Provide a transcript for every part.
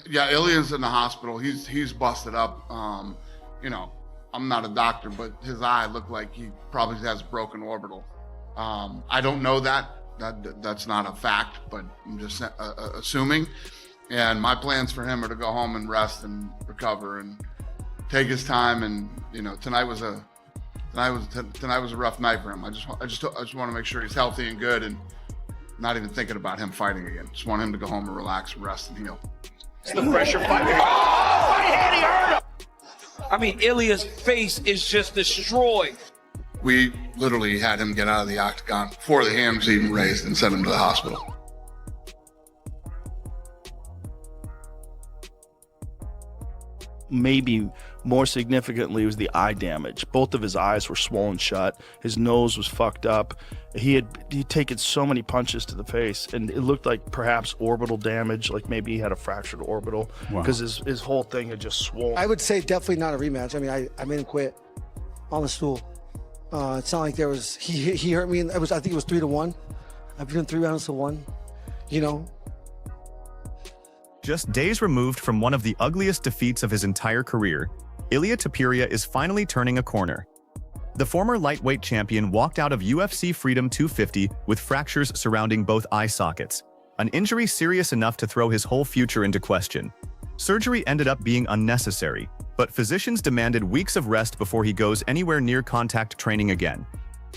Yeah, Ilia's in the hospital. He's busted up. You know, I'm not a doctor, but his eye looked like he probably has broken orbital. I don't know that's not a fact, but I'm just assuming. And my plans for him are to go home and rest and recover and take his time. And you know, tonight was a rough night for him. I just want to make sure he's healthy and good, and not even thinking about him fighting again. Just want him to go home and relax and rest and heal. It's the pressure fighting. Oh, right hand, he hurt him. I mean, Ilia's face is just destroyed. We literally had him get out of the octagon before the hand's even raised and sent him to the hospital. Maybe more significantly was the eye damage. Both of his eyes were swollen shut. His nose was fucked up. He'd taken so many punches to the face, and it looked like perhaps orbital damage, like maybe he had a fractured orbital, because his whole thing had just swollen. I would say definitely not a rematch. I mean, I made him quit on the stool. It's not like there was, he hurt me, and I think it was 3-1. I beat him 3 rounds to 1, you know. Just days removed from one of the ugliest defeats of his entire career, Ilia Topuria is finally turning a corner. The former lightweight champion walked out of UFC Freedom 250 with fractures surrounding both eye sockets, an injury serious enough to throw his whole future into question. Surgery ended up being unnecessary, but physicians demanded weeks of rest before he goes anywhere near contact training again.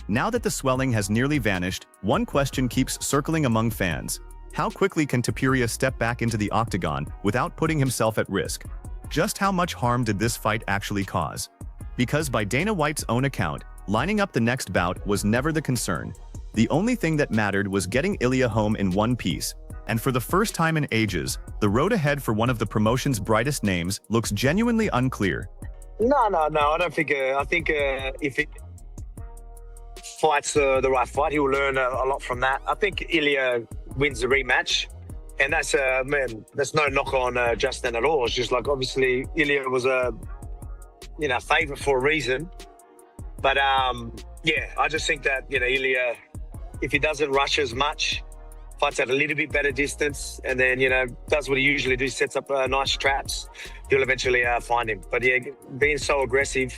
Now that the swelling has nearly vanished, one question keeps circling among fans. How quickly can Topuria step back into the octagon without putting himself at risk? Just how much harm did this fight actually cause? Because by Dana White's own account, lining up the next bout was never the concern. The only thing that mattered was getting Ilia home in one piece. And for the first time in ages, the road ahead for one of the promotion's brightest names looks genuinely unclear. No. I don't think. I think if it fights the right fight, he will learn a lot from that. I think Ilia wins the rematch, and that's that's no knock on Justin at all. It's just like, obviously Ilia was a favorite for a reason, but yeah, I just think that Ilia, if he doesn't rush as much, fights at a little bit better distance, and then does what he usually does, sets up nice traps, he'll eventually find him. But yeah, being so aggressive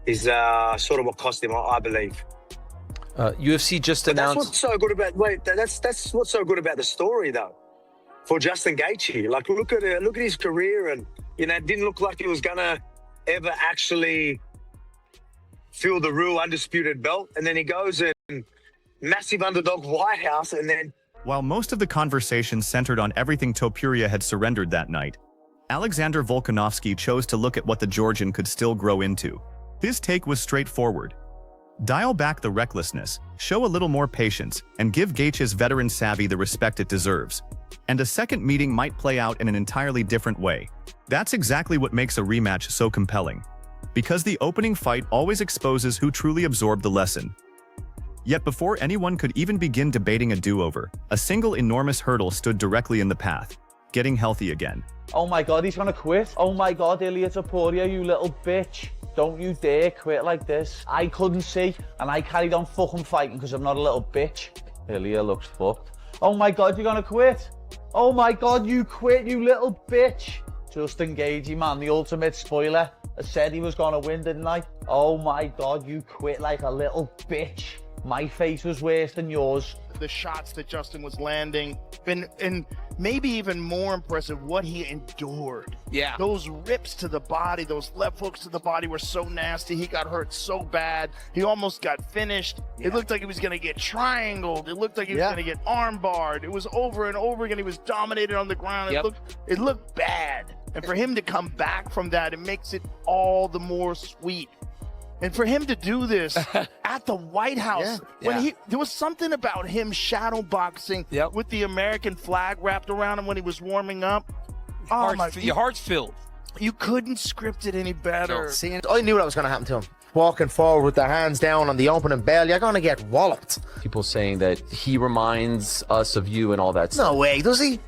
is sort of what cost him, I believe. UFC just announced. That's what's so good about. That's what's so good about the story, though, for Justin Gaethje. Like, look at his career, and it didn't look like he was gonna ever actually fill the real undisputed belt, and then he goes in massive underdog White House, and then. While most of the conversation centered on everything Topuria had surrendered that night, Alexander Volkanovski chose to look at what the Georgian could still grow into. His take was straightforward. Dial back the recklessness, show a little more patience, and give Gaethje's veteran savvy the respect it deserves. And a second meeting might play out in an entirely different way. That's exactly what makes a rematch so compelling. Because the opening fight always exposes who truly absorbed the lesson. Yet before anyone could even begin debating a do-over, a single enormous hurdle stood directly in the path: getting healthy again. Oh my God, he's gonna quit. Oh my God, Ilia Topuria, you little bitch. Don't you dare quit like this. I couldn't see, and I carried on fucking fighting because I'm not a little bitch. Ilia looks fucked. Oh my God, you're gonna quit. Oh my God, you quit, you little bitch. Justin Gaethje, man, the ultimate spoiler. I said he was gonna win, didn't I? Oh my God, you quit like a little bitch. My face was worse than yours. The shots that Justin was landing, and maybe even more impressive, what he endured. Yeah. Those rips to the body, those left hooks to the body were so nasty. He got hurt so bad. He almost got finished. Yeah. It looked like he was going to get triangled. It looked like he was going to get arm barred. It was over and over again. He was dominated on the ground. It looked bad. And for him to come back from that, it makes it all the more sweet. And for him to do this at the White House, there was something about him shadow boxing with the American flag wrapped around him when he was warming up. Your heart's filled. You couldn't script it any better. I knew that was going to happen to him. Walking forward with the hands down on the opening bell, you're going to get walloped. People saying that he reminds us of you and all that stuff. No way, does he?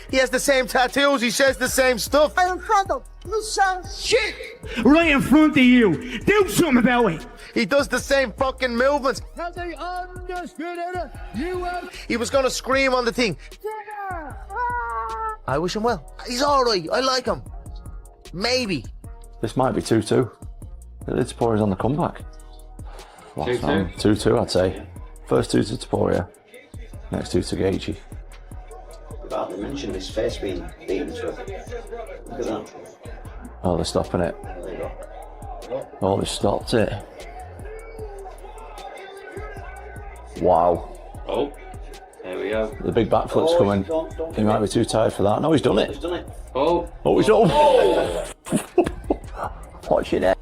He has the same tattoos, he says the same stuff. Right in front of you, son. Shit! Right in front of you. Do something about it. He does the same fucking movements. He was going to scream on the thing. I wish him well. He's all right. I like him. Maybe. This might be 2-2. Ilia Topuria's on the comeback. 2-2? 2-2, I'd say. First 2 to Topuria, next 2 to Gaethje. About to mention his face being beaten to it. Look at that. Oh, they're stopping it. There you go. Oh, they stopped it. Wow. Oh, there we go. The big back foot's coming. He might be too tired for that. No, he's done it. He's done it. Oh. Oh, he's done it. Watch it there.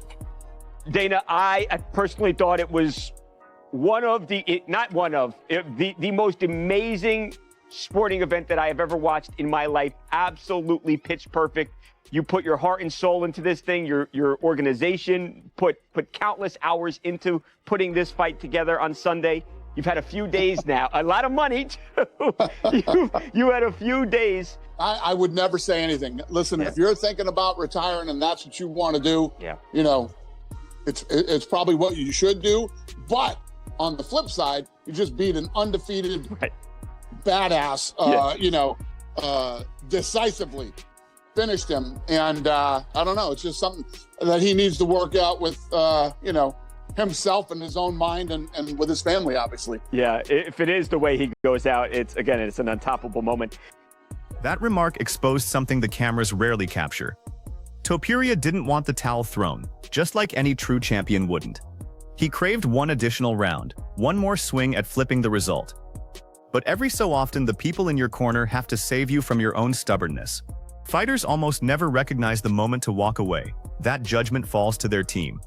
Dana, I personally thought it was the most amazing sporting event that I have ever watched in my life. Absolutely pitch perfect. You put your heart and soul into this thing. Your organization put countless hours into putting this fight together on Sunday. You've had a few days now, a lot of money too. You had a few days. I would never say anything. Listen, if you're thinking about retiring and that's what you want to do, you know, it's probably what you should do. But on the flip side, you just beat an undefeated badass, you know, decisively finished him. And I don't know, it's just something that he needs to work out with, you know, himself and his own mind and with his family, obviously. Yeah, if it is the way he goes out, it's an untoppable moment. That remark exposed something the cameras rarely capture. Topuria didn't want the towel thrown, just like any true champion wouldn't. He craved one additional round, one more swing at flipping the result. But every so often, the people in your corner have to save you from your own stubbornness. Fighters almost never recognize the moment to walk away. That judgment falls to their team.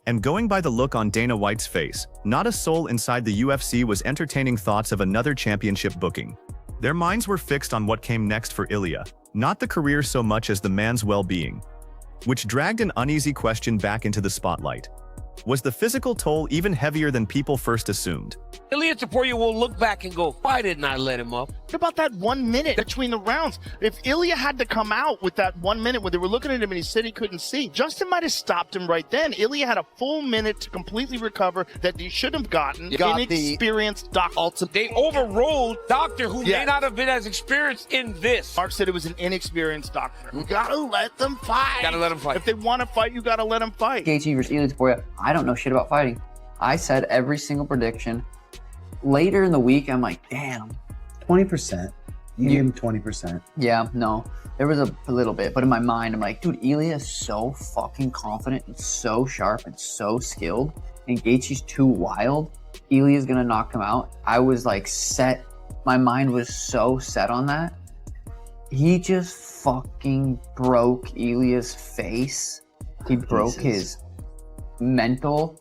And going by the look on Dana White's face, not a soul inside the UFC was entertaining thoughts of another championship booking. Their minds were fixed on what came next for Ilia, not the career so much as the man's well-being. Which dragged an uneasy question back into the spotlight. Was the physical toll even heavier than people first assumed? Ilia Topuria will look back and go, why didn't I let him up? What about that 1 minute between the rounds? If Ilia had to come out with that 1 minute where they were looking at him and he said he couldn't see, Justin might have stopped him right then. Ilia had a full minute to completely recover that he should have gotten. Inexperienced doctor. They overruled Doctor who may not have been as experienced in this. Mark said it was an inexperienced doctor. You gotta let them fight. Gotta let them fight. If they want to fight, you gotta let them fight. Gaethje versus Ilia Topuria, I don't know shit about fighting. I said every single prediction. Later in the week, I'm like, damn. 20%. You gave him 20%. Yeah, no. There was a little bit, but in my mind, I'm like, dude, Ilia is so fucking confident and so sharp and so skilled. And Gaethje's too wild. Ilia's gonna knock him out. I was like set. My mind was so set on that. He just fucking broke Ilia's face. He broke his mental.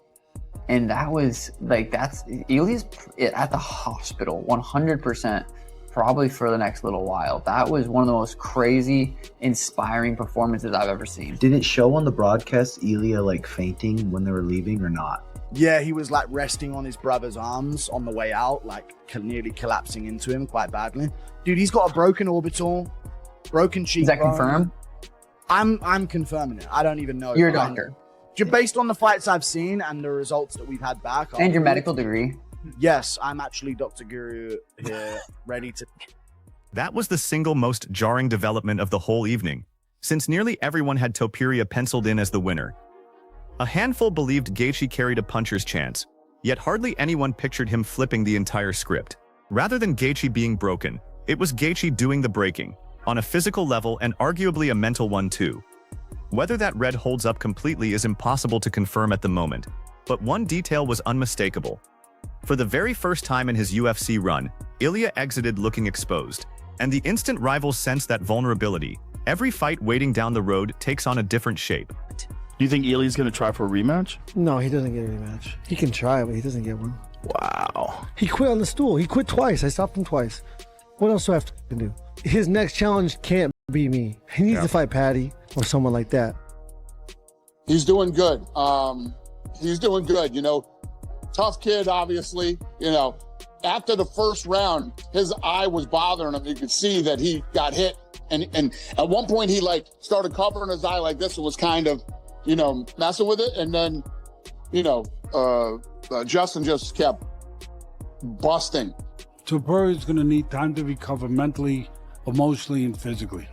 And that was like, that's Ilia's at the hospital 100%, probably for the next little while. That was one of the most crazy, inspiring performances I've ever seen. Did it show on the broadcast Ilia like fainting when they were leaving or not? Yeah, he was like resting on his brother's arms on the way out, like nearly collapsing into him quite badly. Dude, he's got a broken orbital, broken cheekbone. Is that confirmed? I'm confirming it. I don't even know. You're a doctor. Based on the fights I've seen and the results that we've had back. And your medical degree. Yes, I'm actually Dr. Guru here, ready to... That was the single most jarring development of the whole evening, since nearly everyone had Topuria penciled in as the winner. A handful believed Gaethje carried a puncher's chance, yet hardly anyone pictured him flipping the entire script. Rather than Gaethje being broken, it was Gaethje doing the breaking, on a physical level and arguably a mental one too. Whether that red holds up completely is impossible to confirm at the moment, but one detail was unmistakable. For the very first time in his UFC run, Ilia exited looking exposed, and the instant rivals sense that vulnerability. Every fight waiting down the road takes on a different shape. Do you think Ilia's going to try for a rematch? No, he doesn't get a rematch. He can try, but he doesn't get one. Wow. He quit on the stool. He quit twice. I stopped him twice. What else do I have to do? His next challenge can't be me. He needs to fight Patty or someone like that. He's doing good. He's doing good. You know, tough kid, obviously. You know, after the first round, his eye was bothering him. You could see that he got hit. And at one point, he like started covering his eye like this and was kind of, you know, messing with it. And then, you know, Justin just kept busting. Topuria is going to need time to recover mentally emotionally and physically.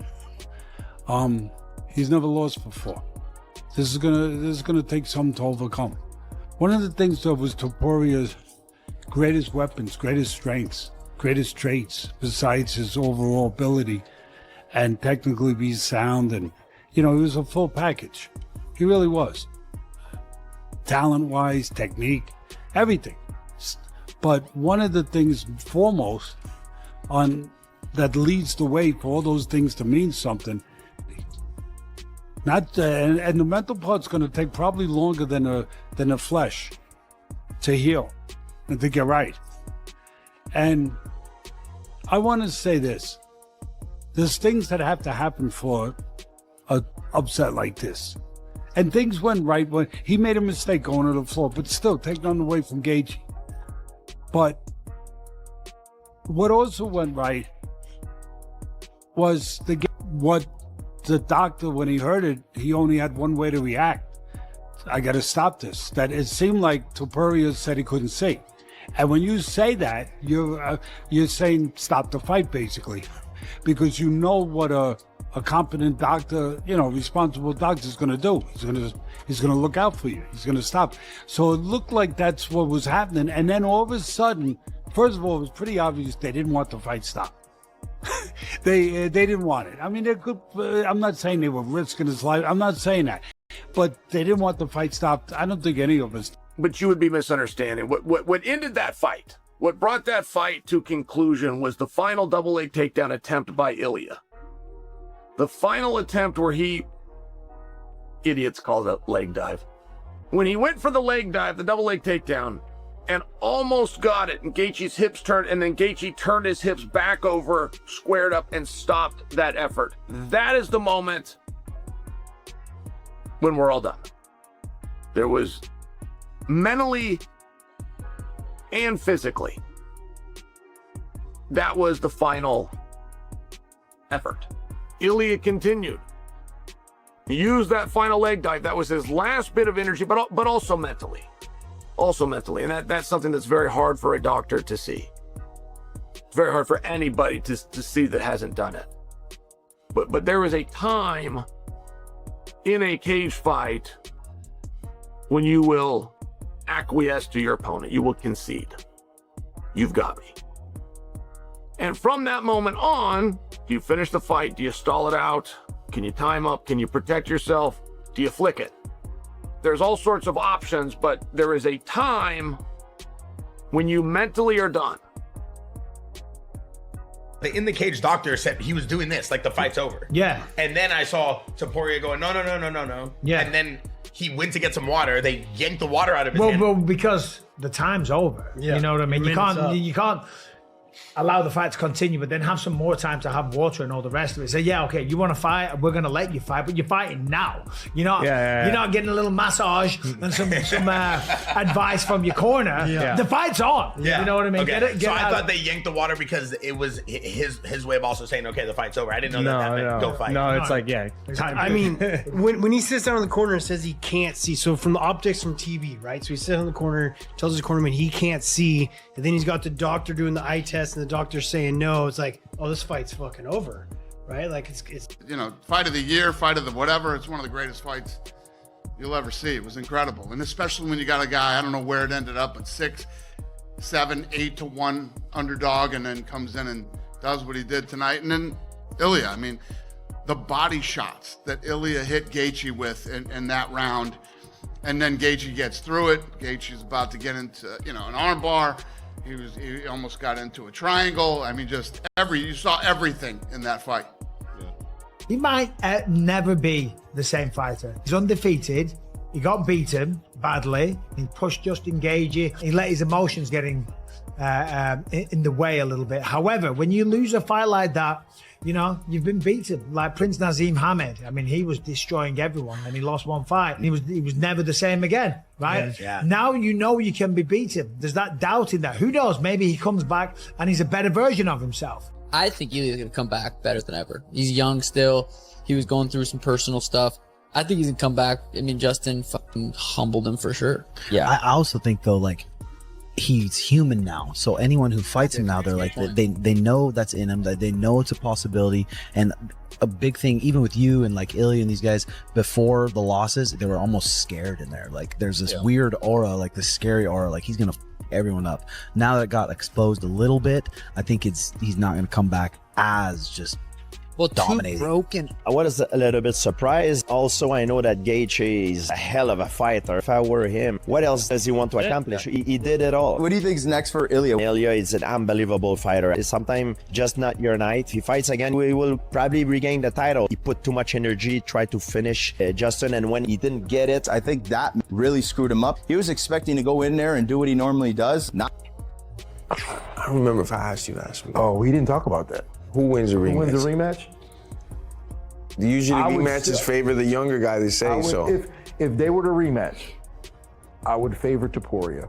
He's never lost before. This is gonna take something to overcome. One of the things that was Topuria's greatest weapons, greatest strengths, greatest traits, besides his overall ability and technically be sound, and he was a full package. He really was. Talent-wise, technique, everything. But one of the things foremost that leads the way for all those things to mean something, and the mental part's going to take probably longer than the flesh to heal and to get right. And I want to say this. There's things that have to happen for an upset like this. And things went right when he made a mistake going to the floor, but still take none away from Gaethje. But what also went right was what the doctor, when he heard it, he only had one way to react. I got to stop this. That it seemed like Topuria said he couldn't see. And when you say that, you're saying stop the fight, basically, because you know what a competent doctor, responsible doctor is going to do. He's going to look out for you. He's going to stop. So it looked like that's what was happening. And then all of a sudden, first of all, it was pretty obvious they didn't want the fight stopped. They didn't want it. I mean, they could. I'm not saying they were risking his life. I'm not saying that, but they didn't want the fight stopped. I don't think any of us. But you would be misunderstanding. What ended that fight, what brought that fight to conclusion, was the final double leg takedown attempt by Ilia. The final attempt where idiots call it leg dive. When he went for the leg dive, the double leg takedown, and almost got it, and Gaethje's hips turned, and then Gaethje turned his hips back over, squared up, and stopped that effort. That is the moment when we're all done. There was mentally and physically, that was the final effort. Ilia continued. He used that final leg dive. That was his last bit of energy, but also mentally. Also mentally. And that's something that's very hard for a doctor to see. It's very hard for anybody to see that hasn't done it. But there is a time in a cage fight when you will acquiesce to your opponent. You will concede. You've got me. And from that moment on, do you finish the fight? Do you stall it out? Can you time up? Can you protect yourself? Do you flick it? There's all sorts of options, but there is a time when you mentally are done. The in the cage doctor said he was doing this, like the fight's over. Yeah. And then I saw Topuria going, no. Yeah. And then he went to get some water. They yanked the water out of his hand. Well, because the time's over. Yeah. You know what I mean? You Minutes can't allow the fight to continue, but then have some more time to have water and all the rest of it. Say, yeah, okay, you want to fight, we're going to let you fight, but you're fighting now. You're not getting a little massage and some advice from your corner. Yeah. The fight's on. Yeah. You know what I mean? Okay. Get so I out. thought they yanked the water because it was his way of also saying, okay, the fight's over. I didn't know that meant go fight. No, it's like, yeah. I mean, when he sits down in the corner and says he can't see, so from the optics from TV, right? So he sits in the corner, tells his cornerman he can't see, and then he's got the doctor doing the eye test, and the doctor's saying no. It's like, oh, this fight's fucking over, right? Like it's fight of the year, fight of the whatever. It's one of the greatest fights you'll ever see. It was incredible, and especially when you got a guy, I don't know where it ended up, but 6, 7, 8 to 1 underdog, and then comes in and does what he did tonight. And then Ilia, I mean, the body shots that Ilia hit Gaethje with in that round, and then Gaethje gets through it. Gaethje's about to get into an armbar. He almost got into a triangle. I mean, you saw everything in that fight. He might never be the same fighter. He's undefeated. He got beaten badly. He pushed Justin Gaethje. He let his emotions get in the way a little bit. However, when you lose a fight like that, you've been beaten. Like Prince Nazim Hamed. I mean, he was destroying everyone, and he lost one fight, and he was never the same again, right? Yeah. Now you can be beaten. There's that doubt in that. Who knows? Maybe he comes back and he's a better version of himself. I think Ilia's gonna come back better than ever. He's young still. He was going through some personal stuff. I think he's gonna come back. I mean, Justin fucking humbled him for sure. Yeah. I also think though, like, he's human now. So anyone who fights him now, they're like, they know that's in him, that they know it's a possibility. And a big thing, even with you and like Ilia and these guys, before the losses, they were almost scared in there. Like there's this weird aura, like this scary aura, like he's gonna f everyone up. Now that it got exposed a little bit, I think he's not gonna come back as just dominating. Broken. I was a little bit surprised. Also, I know that Gaethje is a hell of a fighter. If I were him, what else does he want to accomplish? He did it all. What do you think is next for Ilia? Ilia is an unbelievable fighter. It's sometimes just not your night. If he fights again, we will probably regain the title. He put too much energy, tried to finish Justin, and when he didn't get it, I think that really screwed him up. He was expecting to go in there and do what he normally does. I don't remember if I asked you that. Oh, we didn't talk about that. Who wins the rematch? Who wins the rematch? Usually rematches favor the younger guy, they say. If they were to rematch, I would favor Topuria.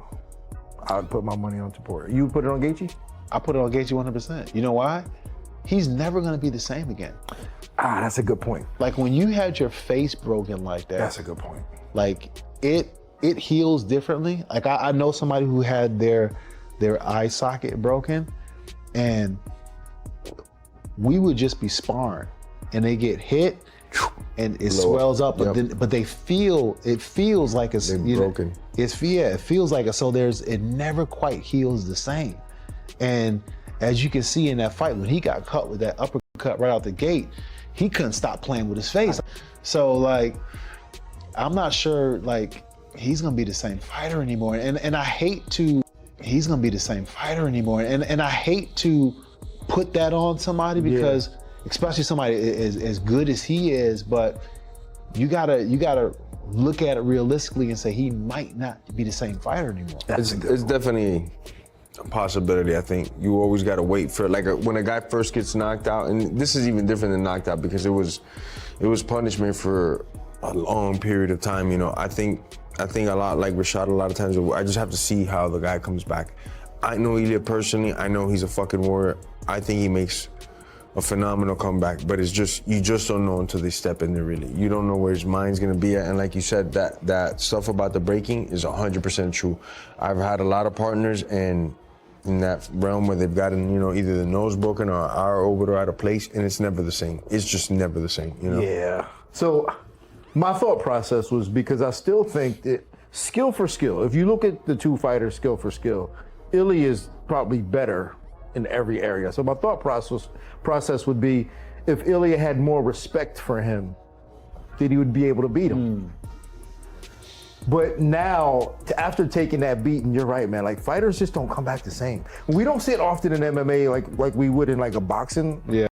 I would put my money on Topuria. You would put it on Gaethje? I put it on Gaethje 100%. You know why? He's never going to be the same again. Ah, that's a good point. Like when you had your face broken like that. That's a good point. Like it heals differently. Like I know somebody who had their eye socket broken, and we would just be sparring, and they get hit, and it swells up, but it feels like it's broken. It feels like it. So it never quite heals the same. And as you can see in that fight, when he got cut with that uppercut right out the gate, he couldn't stop playing with his face. So like, I'm not sure like he's gonna be the same fighter anymore. And I hate to, he's gonna be the same fighter anymore. And I hate to put that on somebody because especially somebody as good as he is, but you gotta look at it realistically and say he might not be the same fighter anymore. It's definitely a possibility. I think you always got to wait for when a guy first gets knocked out, and this is even different than knocked out because it was punishment for a long period of time. You know, I think a lot like Rashad. A lot of times, I just have to see how the guy comes back. I know Ilia personally. I know he's a fucking warrior. I think he makes a phenomenal comeback, but it's just, you just don't know until they step in there, really. You don't know where his mind's gonna be at, and like you said, that stuff about the breaking is 100% true. I've had a lot of partners in that realm where they've gotten, either the nose broken or our orbital out of place, and it's never the same. It's just never the same, Yeah. So my thought process was, because I still think that skill for skill, if you look at the two fighters skill for skill, Ilia is probably better in every area. So my thought process would be, if Ilia had more respect for him, that he would be able to beat him. But now, after taking that beating, you're right, man. Like, fighters just don't come back the same. We don't see it often in MMA like we would in like a boxing.